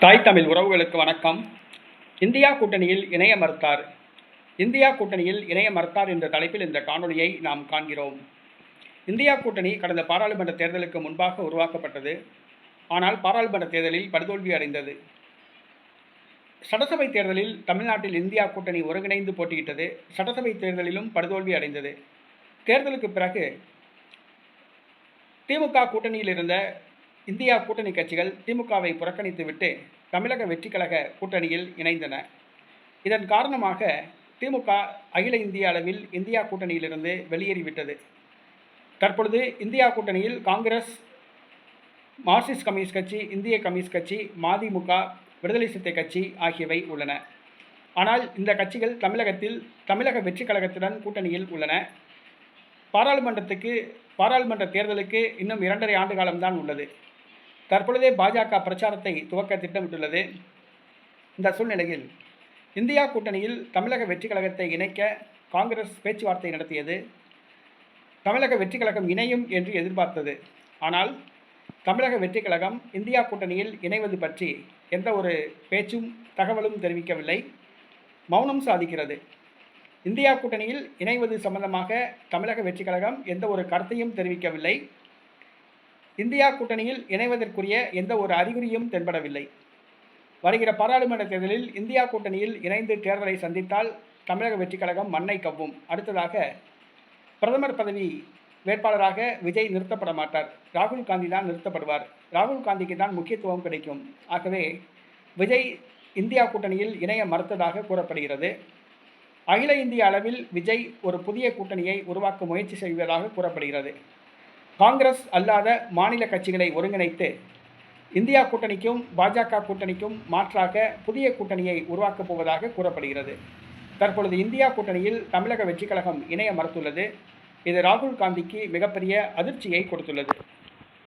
தாய் தமிழ் உறவுகளுக்கு வணக்கம். இந்தியா கூட்டணியில் இணைய மறுத்தார். இந்தியா கூட்டணியில் இணைய மறுத்தார் என்ற தலைப்பில் இந்த காணொலியை நாம் காண்கிறோம். இந்தியா கூட்டணி கடந்த பாராளுமன்ற தேர்தலுக்கு முன்பாக உருவாக்கப்பட்டது. ஆனால் பாராளுமன்ற தேர்தலில் படுதோல்வி அடைந்தது. சட்டசபை தேர்தலில் தமிழ்நாட்டில் இந்தியா கூட்டணி ஒருங்கிணைந்து போட்டியிட்டது. சட்டசபை தேர்தலிலும் படுதோல்வி அடைந்தது. தேர்தலுக்கு பிறகு திமுக கூட்டணியில் இருந்த இந்தியா கூட்டணி கட்சிகள் திமுகவை புறக்கணித்துவிட்டு தமிழக வெற்றிக்கழக கூட்டணியில் இணைந்தன. இதன் காரணமாக திமுக அகில இந்திய அளவில் இந்தியா கூட்டணியிலிருந்து வெளியேறிவிட்டது. தற்பொழுது இந்தியா கூட்டணியில் காங்கிரஸ், மார்க்சிஸ்ட் கம்யூனிஸ்ட் கட்சி, இந்திய கம்யூனிஸ்ட் கட்சி, மதிமுக, விடுதலை சிறுத்தை கட்சி ஆகியவை உள்ளன. ஆனால் இந்த கட்சிகள் தமிழகத்தில் தமிழக வெற்றி கழகத்துடன் கூட்டணியில் உள்ளன. பாராளுமன்ற தேர்தலுக்கு இன்னும் 2.5 ஆண்டு காலம்தான் உள்ளது. தற்பொழுதே பாஜக பிரச்சாரத்தை துவக்க திட்டமிட்டுள்ளது. இந்த சூழ்நிலையில் இந்தியா கூட்டணியில் தமிழக வெற்றி கழகத்தை இணைக்க காங்கிரஸ் பேச்சுவார்த்தை நடத்தியது. தமிழக வெற்றி கழகம் இணையும் என்று எதிர்பார்த்தது. ஆனால் தமிழக வெற்றி கழகம் இந்தியா கூட்டணியில் இணைவது பற்றி எந்த ஒரு பேச்சும் தகவலும் தெரிவிக்கவில்லை. மௌனம் சாதிக்கிறது. இந்தியா கூட்டணியில் இணைவது சம்பந்தமாக தமிழக வெற்றி கழகம் எந்த ஒரு கருத்தையும் தெரிவிக்கவில்லை. இந்தியா கூட்டணியில் இணைவதற்குரிய எந்த ஒரு அறிகுறியும் தென்படவில்லை. வருகிற பாராளுமன்ற தேர்தலில் இந்தியா கூட்டணியில் இணைந்து தேர்தலை சந்தித்தால் தமிழக வெற்றி கழகம் மண்ணை கவ்வும். அடுத்ததாக பிரதமர் பதவி வேட்பாளராக விஜய் நிறுத்தப்பட மாட்டார். ராகுல் காந்தி தான் நிறுத்தப்படுவார். ராகுல் காந்திக்கு தான் முக்கியத்துவம் கிடைக்கும். ஆகவே விஜய் இந்தியா கூட்டணியில் இணைய மறுத்ததாக கூறப்படுகிறது. அகில இந்திய அளவில் விஜய் ஒரு புதிய கூட்டணியை உருவாக்க முயற்சி செய்வதாக கூறப்படுகிறது. காங்கிரஸ் அல்லாத மாநில கட்சிகளை ஒருங்கிணைத்து இந்தியா கூட்டணிக்கும் பாஜக கூட்டணிக்கும் மாற்றாக புதிய கூட்டணியை உருவாக்கப் போவதாக கூறப்படுகிறது. தற்பொழுது இந்தியா கூட்டணியில் தமிழக வெற்றி கழகம் இணைய மறுத்துள்ளது. இது ராகுல் காந்திக்கு மிகப்பெரிய அதிர்ச்சியை கொடுத்துள்ளது.